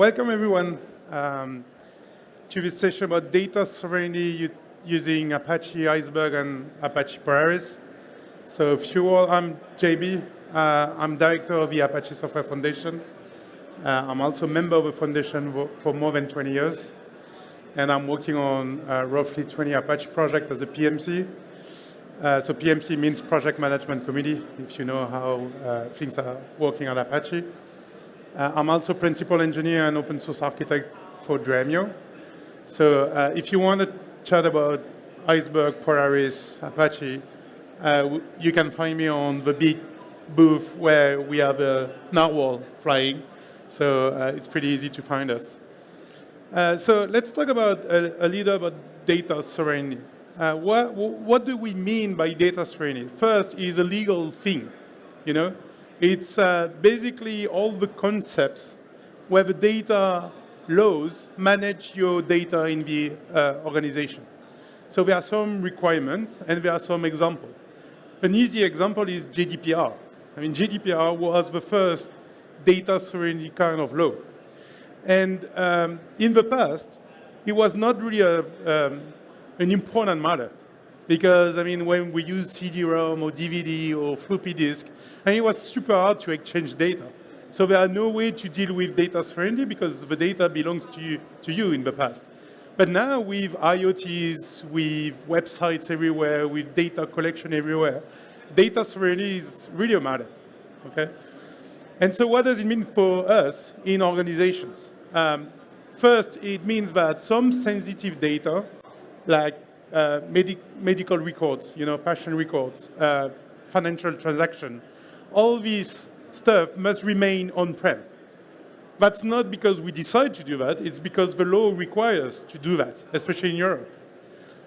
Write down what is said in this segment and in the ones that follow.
Welcome everyone to this session about data sovereignty using Apache Iceberg and Apache Polaris. So if you all, I'm JB. I'm director of the Apache Software Foundation. I'm also a member of the foundation for more than 20 years. And I'm working on roughly 20 Apache projects as a PMC. So PMC means Project Management Committee, if you know how things are working on Apache. I'm also principal engineer and open source architect for Dremio. So if you want to chat about Iceberg, Polaris, Apache, you can find me on the big booth where we have a narwhal flying. So it's pretty easy to find us. So let's talk about a little about data sovereignty. What do we mean by data sovereignty? First is a legal thing, you know? It's basically all the concepts where the data laws manage your data in the organization. So there are some requirements and there are some examples. An easy example is GDPR. I mean, GDPR was the first data sovereignty kind of law. And in the past, it was not really an important matter. Because, I mean, when we use CD-ROM or DVD or floppy disk, and it was super hard to exchange data. So there are no way to deal with data sovereignty because the data belongs to you in the past. But now with IoTs, with websites everywhere, with data collection everywhere, data sovereignty is really a matter, okay? And so what does it mean for us in organizations? First, it means that some sensitive data, like medical records, patient records, financial transaction, all this stuff must remain on-prem. That's not because we decide to do that, it's because the law requires to do that, especially in Europe.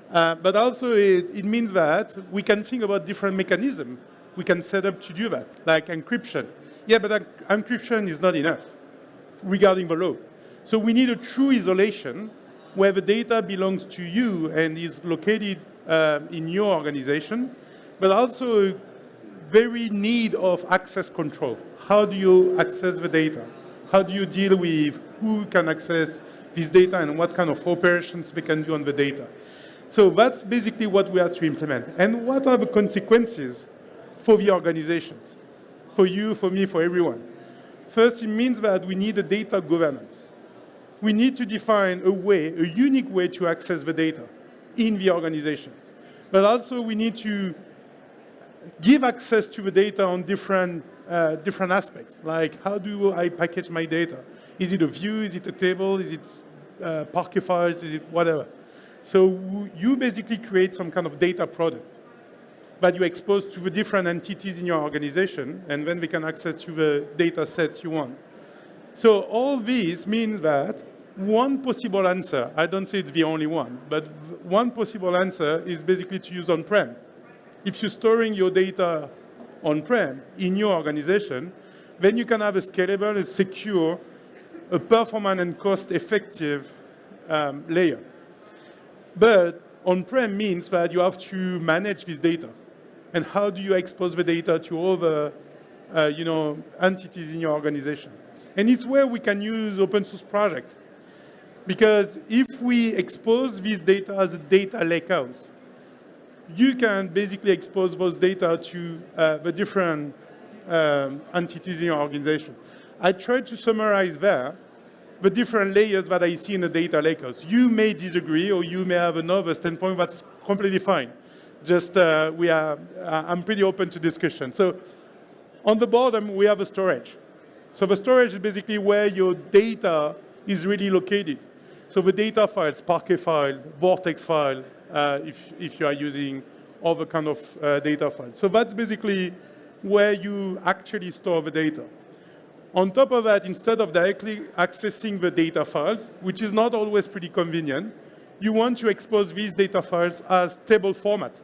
But also it means that we can think about different mechanisms we can set up to do that, like encryption. Yeah, but encryption is not enough regarding the law. So we need a true isolation where the data belongs to you and is located in your organization, but also very need of access control. How do you access the data? How do you deal with who can access this data and what kind of operations they can do on the data? So that's basically what we have to implement. And what are the consequences for the organizations? For you, for me, for everyone. First, it means that we need a data governance. We need to define a unique way to access the data in the organization. But also we need to give access to the data on different aspects, like how do I package my data? Is it a view, is it a table, is it Parquet files, is it whatever? So you basically create some kind of data product that you expose to the different entities in your organization, and then they can access to the data sets you want. So all this means that one possible answer, I don't say it's the only one, but one possible answer is basically to use on-prem. If you're storing your data on-prem in your organization, then you can have a scalable, a secure, a performant and cost-effective layer. But on-prem means that you have to manage this data. And how do you expose the data to other entities in your organization? And it's where we can use open source projects. Because if we expose this data as a data lakehouse, you can basically expose those data to the different entities in your organization. I tried to summarize there the different layers that I see in a data lakehouse. You may disagree, or you may have another standpoint. That's completely fine. Just I'm pretty open to discussion. So on the bottom, we have a storage. So the storage is basically where your data is really located. So the data files, Parquet file, Vortex file, if you are using other kind of data files. So that's basically where you actually store the data. On top of that, instead of directly accessing the data files, which is not always pretty convenient, you want to expose these data files as table format.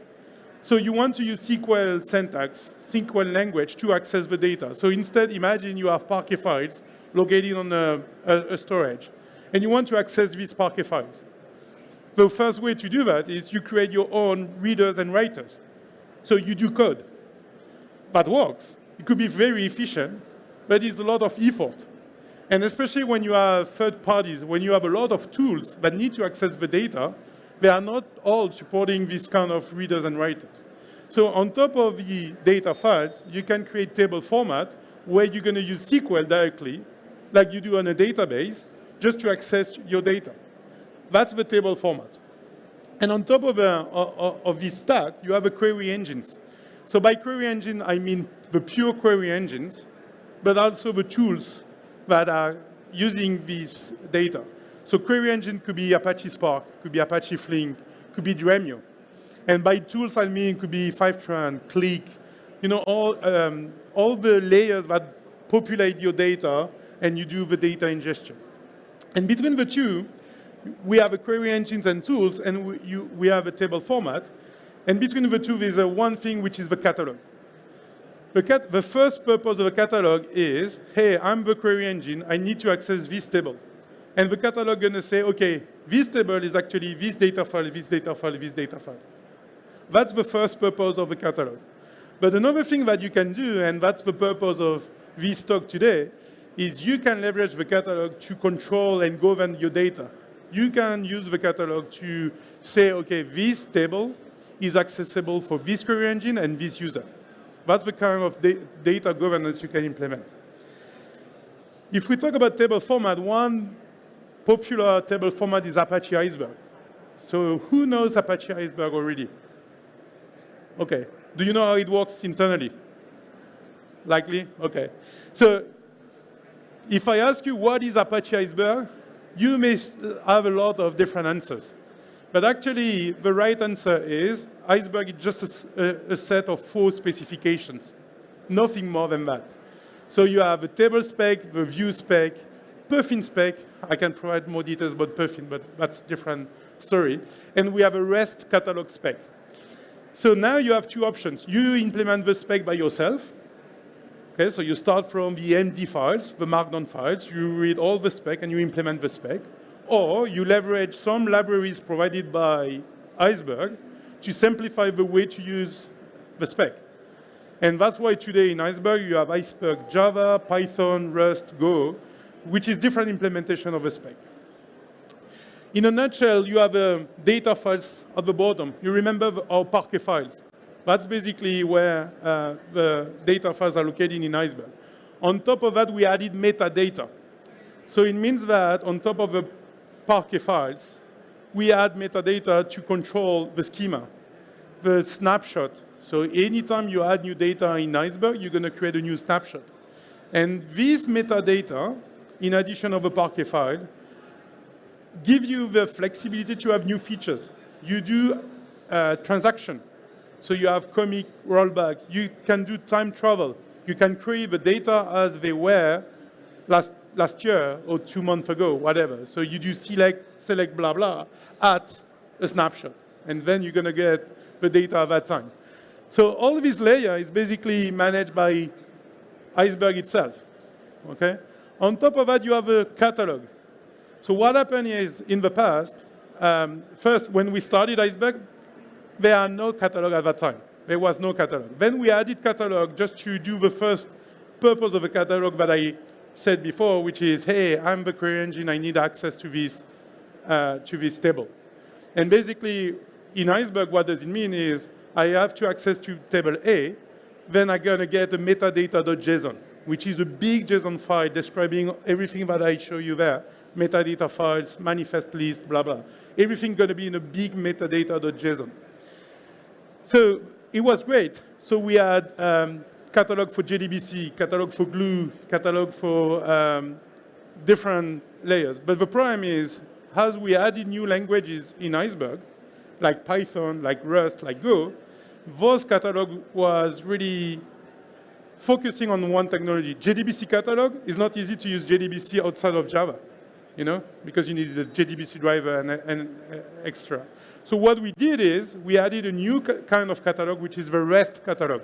So you want to use SQL syntax, SQL language to access the data. So instead, imagine you have Parquet files located on a storage, and you want to access these Parquet files. The first way to do that is you create your own readers and writers. So you do code. That works. It could be very efficient, but it's a lot of effort. And especially when you have third parties, when you have a lot of tools that need to access the data, they are not all supporting this kind of readers and writers. So on top of the data files, you can create table format where you're going to use SQL directly, like you do on a database, just to access your data. That's the table format. And on top of this stack, you have a query engines. So by query engine, I mean the pure query engines, but also the tools that are using this data. So query engine could be Apache Spark, could be Apache Flink, could be Dremio. And by tools, I mean could be Fivetran, Click, all the layers that populate your data and you do the data ingestion. And between the two, we have a query engines and tools, and we have a table format. And between the two, there's one thing, which is the catalog. The first purpose of a catalog is, hey, I'm the query engine. I need to access this table. And the catalog is going to say, OK, this table is actually this data file, this data file, this data file. That's the first purpose of the catalog. But another thing that you can do, and that's the purpose of this talk today, is you can leverage the catalog to control and govern your data. You can use the catalog to say, OK, this table is accessible for this query engine and this user. That's the kind of data governance you can implement. If we talk about table format, one popular table format is Apache Iceberg. So who knows Apache Iceberg already? OK. Do you know how it works internally? Likely? OK. So if I ask you what is Apache Iceberg, you may have a lot of different answers. But actually, the right answer is Iceberg is just a set of 4 specifications, nothing more than that. So you have the table spec, the view spec, Puffin spec. I can provide more details about Puffin, but that's a different story. And we have a REST catalog spec. So now you have 2 options. You implement the spec by yourself. Okay, so you start from the MD files, the markdown files. You read all the spec, and you implement the spec. Or you leverage some libraries provided by Iceberg to simplify the way to use the spec. And that's why today in Iceberg, you have Iceberg Java, Python, Rust, Go, which is different implementation of the spec. In a nutshell, you have data files at the bottom. You remember our Parquet files. That's basically where the data files are located in Iceberg. On top of that, we added metadata. So it means that on top of the Parquet files, we add metadata to control the schema, the snapshot. So anytime you add new data in Iceberg, you're going to create a new snapshot. And this metadata, in addition of a Parquet file, give you the flexibility to have new features. You do transaction. So you have comic rollback. You can do time travel. You can query the data as they were last year or 2 months ago, whatever. So you do select blah, blah, at a snapshot. And then you're going to get the data at that time. So all this layer is basically managed by Iceberg itself. Okay? On top of that, you have a catalog. So what happened is, in the past, first, when we started Iceberg, there are no catalog at that time. There was no catalog. Then we added catalog just to do the first purpose of a catalog that I said before, which is, hey, I'm the query engine. I need access to this table. And basically, in Iceberg, what does it mean is I have to access to table A. Then I'm going to get a metadata.json, which is a big JSON file describing everything that I show you there. Metadata files, manifest list, blah, blah. Everything going to be in a big metadata.json. So it was great. So we had catalog for JDBC, catalog for Glue, catalog for different layers. But the problem is, as we added new languages in Iceberg, like Python, like Rust, like Go, those catalog was really focusing on one technology. JDBC catalog is not easy to use JDBC outside of Java, because you need the JDBC driver and extra. So what we did is we added a new kind of catalog, which is the REST catalog.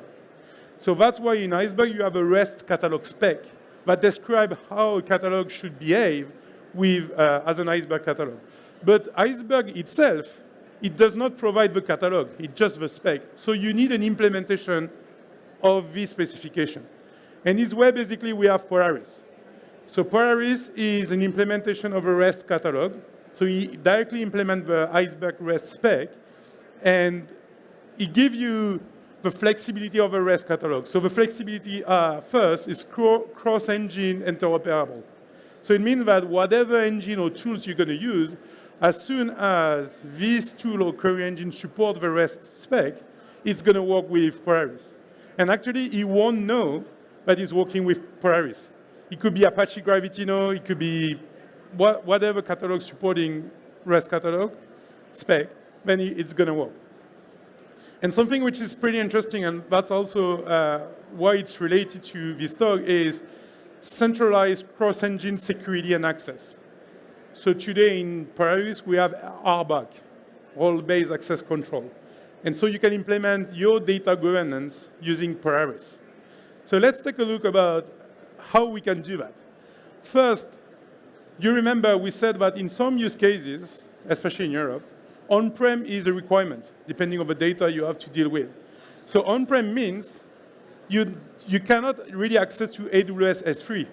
So that's why in Iceberg you have a REST catalog spec that describes how a catalog should behave as an Iceberg catalog. But Iceberg itself, it does not provide the catalog. It's just the spec. So you need an implementation of this specification. And it's where basically we have Polaris. So Polaris is an implementation of a REST catalog. So we directly implement the Iceberg REST spec, and it gives you the flexibility of a REST catalog. So the flexibility first is cross-engine interoperable. So it means that whatever engine or tools you're going to use, as soon as this tool or query engine support the REST spec, it's going to work with Polaris. And actually, it won't know that it's working with Polaris. It could be Apache Gravity Node, it could be whatever catalog supporting REST catalog spec, then it's going to work. And something which is pretty interesting, and that's also why it's related to this talk, is centralized cross-engine security and access. So today in Polaris, we have RBAC, role-based access control. And so you can implement your data governance using Polaris. So let's take a look about how we can do that. First, you remember we said that in some use cases, especially in Europe, on-prem is a requirement, depending on the data you have to deal with. So on-prem means you cannot really access to AWS S3,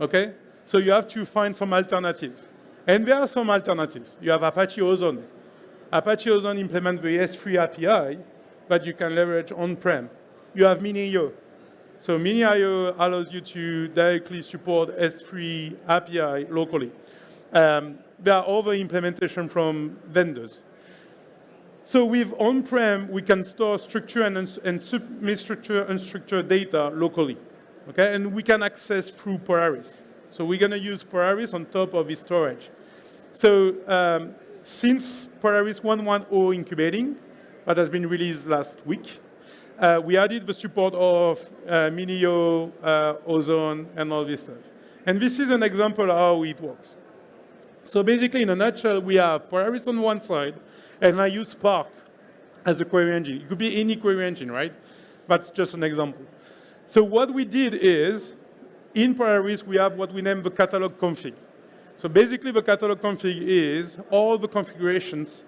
okay? So you have to find some alternatives. And there are some alternatives. You have Apache Ozone. Apache Ozone implements the S3 API that you can leverage on-prem. You have Mini.io. So Mini.io allows you to directly support S3 API locally. There are other implementations from vendors. So with on-prem, we can store structured and semi-structured unstructured data locally, okay? And we can access through Polaris. So we're going to use Polaris on top of this storage. So since Polaris 1.1.0 Incubating, that has been released last week, we added the support of Mini.io, Ozone, and all this stuff. And this is an example of how it works. So basically, in a nutshell, we have Polaris on one side, and I use Spark as a query engine. It could be any query engine, right? That's just an example. So what we did is, in Polaris, we have what we name the catalog config. So basically, the catalog config is all the configurations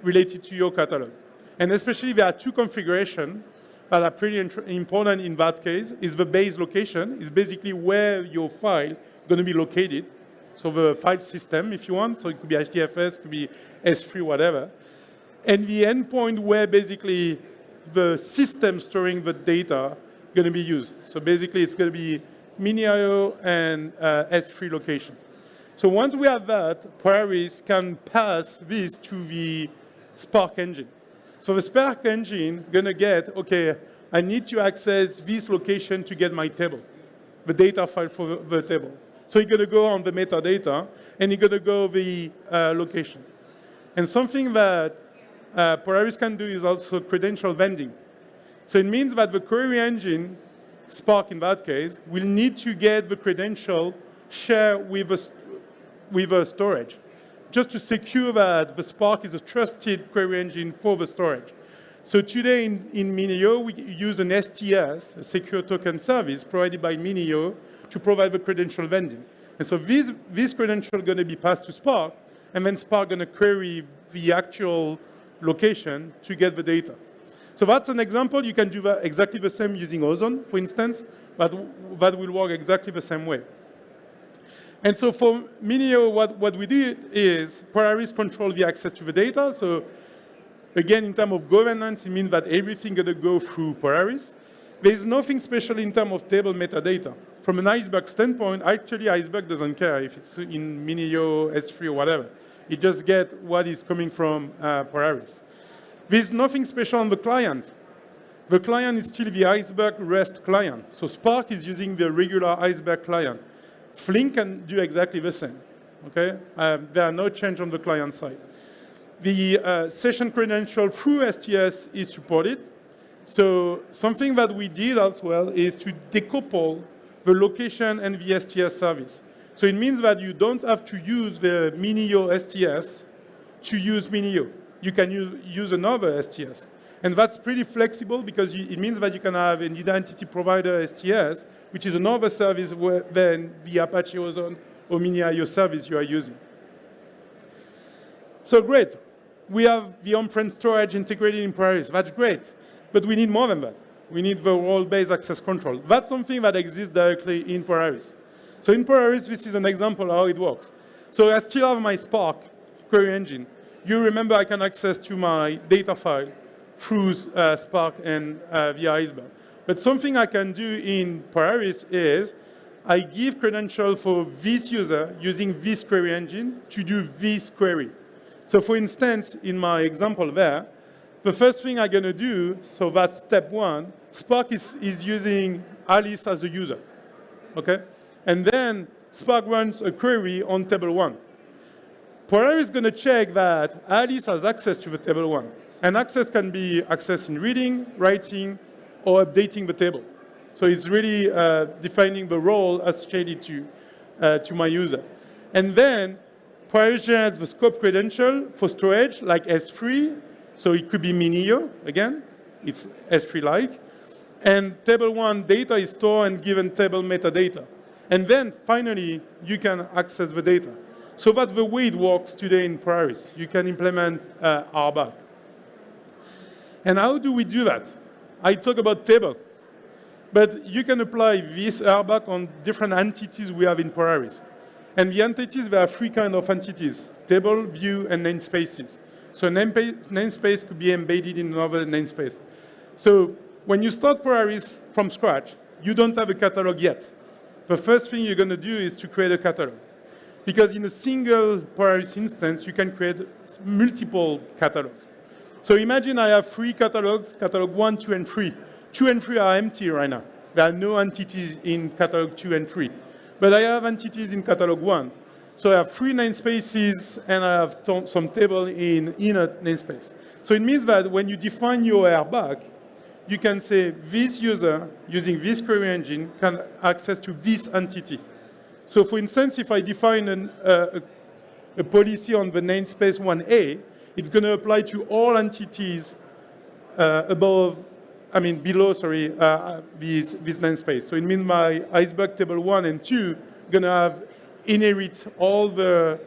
related to your catalog. And especially, there are two configurations that are pretty important in that case. Is the base location, is basically where your file is going to be located. So the file system, if you want. So it could be HDFS, could be S3, whatever. And the endpoint where basically the system storing the data is going to be used. So basically, it's going to be Mini.io and S3 location. So once we have that, Polaris can pass this to the Spark engine. So the Spark engine going to get, okay, I need to access this location to get my table, the data file for the table. So you're going to go on the metadata, and you're going to go the location. And something that Polaris can do is also credential vending. So it means that the query engine, Spark in that case, will need to get the credential shared with a storage, just to secure that the Spark is a trusted query engine for the storage. So today in Mini.io, we use an STS, a secure token service provided by Mini.io, to provide the credential vending. And so this credential is going to be passed to Spark, and then Spark going to query the actual location to get the data. So that's an example. You can do that exactly the same using Ozone, for instance, but that will work exactly the same way. And so for Mini.io, what we did is Polaris control the access to the data. So again, in terms of governance, it means that everything going to go through Polaris. There's nothing special in terms of table metadata. From an Iceberg standpoint, actually Iceberg doesn't care if it's in Mini.io, S3, or whatever. It just gets what is coming from Polaris. There's nothing special on the client. The client is still the Iceberg REST client. So Spark is using the regular Iceberg client. Flink can do exactly the same. Okay? There are no change on the client side. The session credential through STS is supported. So something that we did as well is to decouple the location and the STS service. So it means that you don't have to use the Mini.io STS to use Mini.io. You can use another STS. And that's pretty flexible because it means that you can have an identity provider STS, which is another service than the Apache Ozone or Mini.io service you are using. So great. We have the on-prem storage integrated in Polaris. That's great. But we need more than that. We need the role-based access control. That's something that exists directly in Polaris. So in Polaris, this is an example of how it works. So I still have my Spark query engine. You remember I can access to my data file through Spark and via Iceberg. But something I can do in Polaris is I give credential for this user using this query engine to do this query. So for instance, in my example there, the first thing I'm going to do, so that's step one, Spark is using Alice as a user, okay? And then Spark runs a query on table one. Polaris is going to check that Alice has access to the table one. And access can be access in reading, writing, or updating the table. So it's really defining the role associated to my user. And then Polaris generates the scope credential for storage, like S3. So it could be Minio, again. It's S3-like. And table one data is stored and given table metadata. And then, finally, you can access the data. So that's the way it works today in Polaris. You can implement RBAC. And how do we do that? I talk about table. But you can apply this RBAC on different entities we have in Polaris. And the entities, there are three kinds of entities: table, view, and namespaces. So namespace could be embedded in another namespace. So when you start Polaris from scratch, you don't have a catalog yet. The first thing you're going to do is to create a catalog. Because in a single Polaris instance, you can create multiple catalogs. So imagine I have three catalogs, catalog 1, 2, and 3. 2 and 3 are empty right now. There are no entities in catalog 2 and 3. But I have entities in catalog 1. So I have 3 namespaces, and I have some table in inner namespace. So it means that when you define your RBAC, you can say this user, using this query engine, can access to this entity. So for instance, if I define a policy on the namespace 1A, it's going to apply to all entities below, this namespace. So it means my Iceberg table 1 and 2 going to inherit all the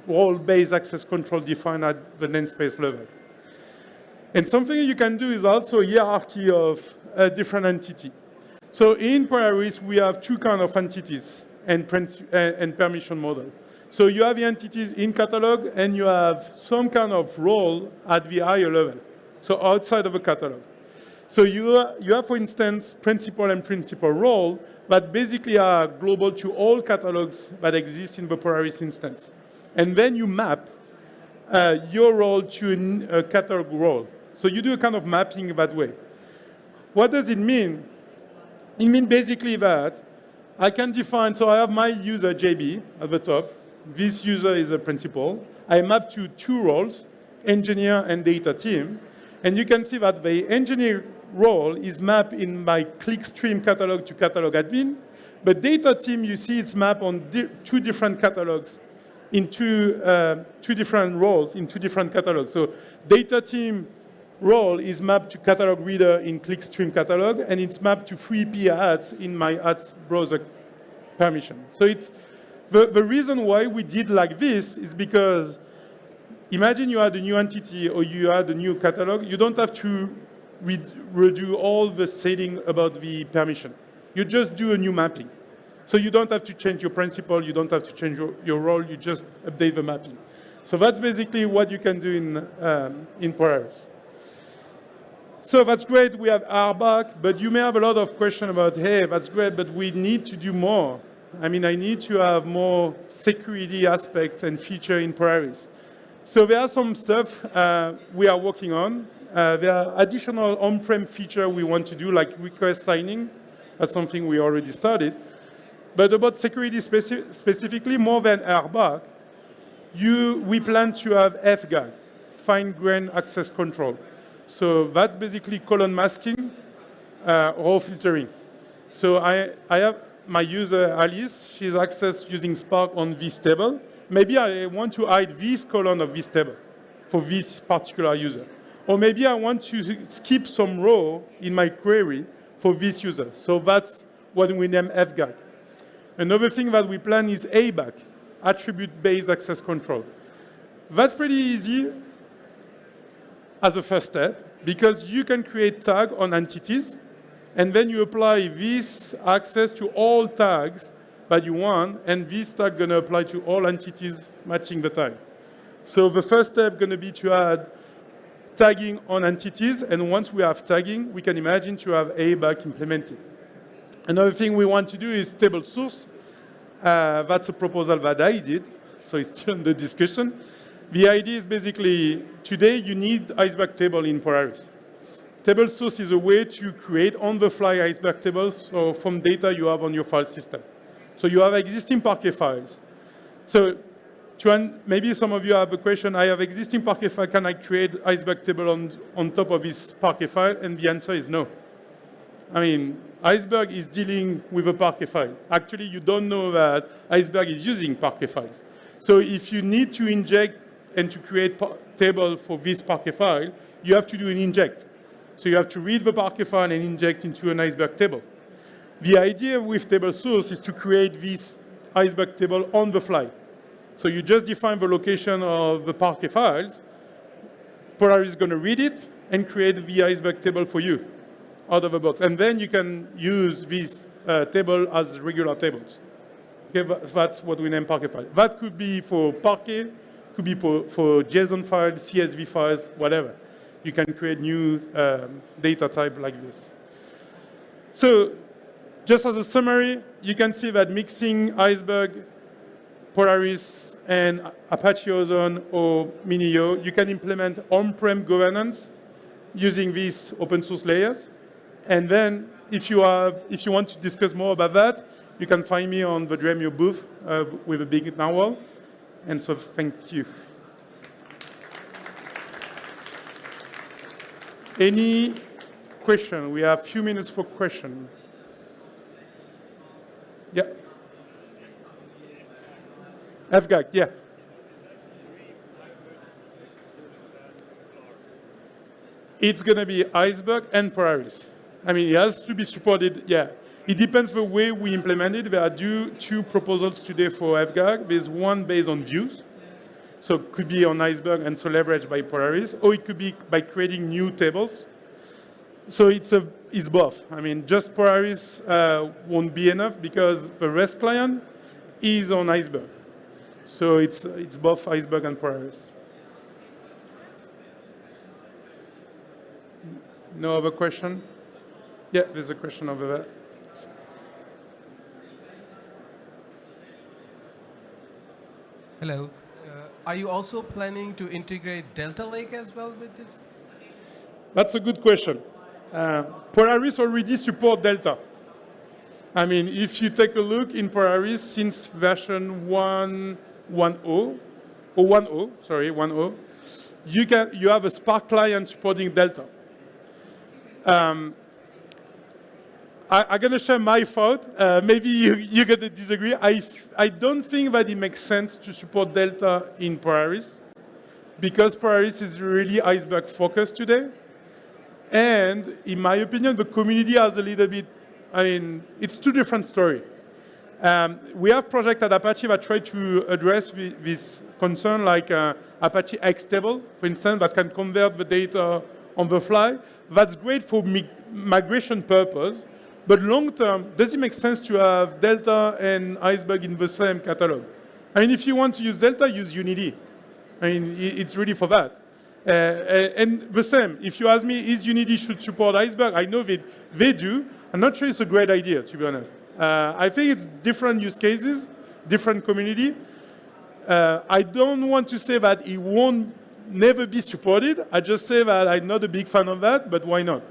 role-based access control defined at the namespace level. And something you can do is also a hierarchy of a different entity. So in Polaris, we have two kinds of entities and permission model. So you have the entities in catalog, and you have some kind of role at the higher level, so outside of a catalog. So you have, for instance, principal and principal role that basically are global to all catalogs that exist in the Polaris instance. And then you map your role to a catalog role. So you do a kind of mapping that way. What does it mean? It means basically that I can define, so I have my user JB at the top. This user is a principal. I map to two roles, engineer and data team. And you can see that the engineer role is mapped in my clickstream catalog to catalog admin. But data team, you see it's mapped on two different catalogs in two different roles in two different catalogs. So data team role is mapped to catalog reader in clickstream catalog, and it's mapped to free API ads in my ads browser permission. So it's the reason why we did like this is because imagine you had a new entity or you had a new catalog. You don't have to redo all the setting about the permission. You just do a new mapping. So you don't have to change your principal. You don't have to change your role. You just update the mapping. So that's basically what you can do in Polaris. So that's great. We have RBAC, but you may have a lot of questions about, hey, that's great, but we need to do more. I mean, I need to have more security aspects and feature in Polaris. So there are some stuff we are working on. There are additional on-prem features we want to do, like request signing. That's something we already started. But about security specifically, more than RBAC, we plan to have FGAC, fine-grained access control. So that's basically colon masking, row filtering. So I have my user, Alice. She's accessed using Spark on this table. Maybe I want to hide this column of this table for this particular user. Or maybe I want to skip some row in my query for this user. So that's what we name FGAC. Another thing that we plan is ABAC, attribute-based access control. That's pretty easy as a first step because you can create tag on entities. And then you apply this access to all tags that you want, and this tag going to apply to all entities matching the tag. So the first step going to be to add tagging on entities, and once we have tagging, we can imagine to have ABAC implemented. Another thing we want to do is table source. That's a proposal that I did, so it's still in the discussion. The idea is basically, today you need Iceberg table in Polaris. Table source is a way to create on-the-fly Iceberg tables from data you have on your file system. So you have existing Parquet files. So maybe some of you have a question, I have existing Parquet file, can I create Iceberg table on top of this Parquet file? And the answer is no. I mean, Iceberg is dealing with a Parquet file. Actually, you don't know that Iceberg is using Parquet files. So if you need to inject and to create table for this Parquet file, you have to do an inject. So you have to read the Parquet file and inject into an Iceberg table. The idea with table source is to create this Iceberg table on the fly. So you just define the location of the Parquet files. Polaris is going to read it and create the Iceberg table for you out of the box. And then you can use this table as regular tables. Okay, that's what we name Parquet file. That could be for Parquet, could be for JSON files, CSV files, whatever. You can create new data type like this. So just as a summary, you can see that mixing Iceberg, Polaris, and Apache Ozone or Minio, you can implement on-prem governance using these open source layers. And then if you want to discuss more about that, you can find me on the Dremio booth with a big narwhal. And so thank you. Any question? We have a few minutes for question. Yeah. FGAC, yeah. It's going to be Iceberg and Polaris. I mean, it has to be supported, yeah. It depends the way we implement it. There are two proposals today for FGAC. There's one based on views. So it could be on Iceberg and so leveraged by Polaris, or it could be by creating new tables. So it's both. I mean, just Polaris won't be enough because the REST client is on Iceberg. So it's both Iceberg and Polaris. No other question? Yeah, there's a question over there. Hello. Are you also planning to integrate Delta Lake as well with this? That's a good question. Polaris already supports Delta. I mean, if you take a look in Polaris since version 1.0, you have a Spark client supporting Delta. I'm going to share my thought. Maybe you're going to disagree. I don't think that it makes sense to support Delta in Polaris because Polaris is really Iceberg focused today. And in my opinion, the community has a little bit, I mean, it's two different stories. We have projects at Apache that try to address this concern, like Apache Xtable, for instance, that can convert the data on the fly. That's great for migration purpose. But long term, does it make sense to have Delta and Iceberg in the same catalog? I mean, if you want to use Delta, use Unity. I mean, it's really for that. And the same, if you ask me, is Unity should support Iceberg? I know that they do. I'm not sure it's a great idea, to be honest. I think it's different use cases, different community. I don't want to say that it won't never be supported. I just say that I'm not a big fan of that, but why not?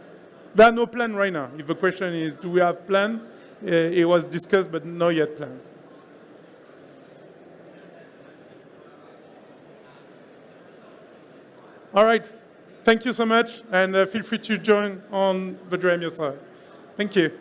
There are no plan right now. If the question is, do we have plan? It was discussed, but not yet planned. All right. Thank you so much, and feel free to join on the Dremio side. Thank you.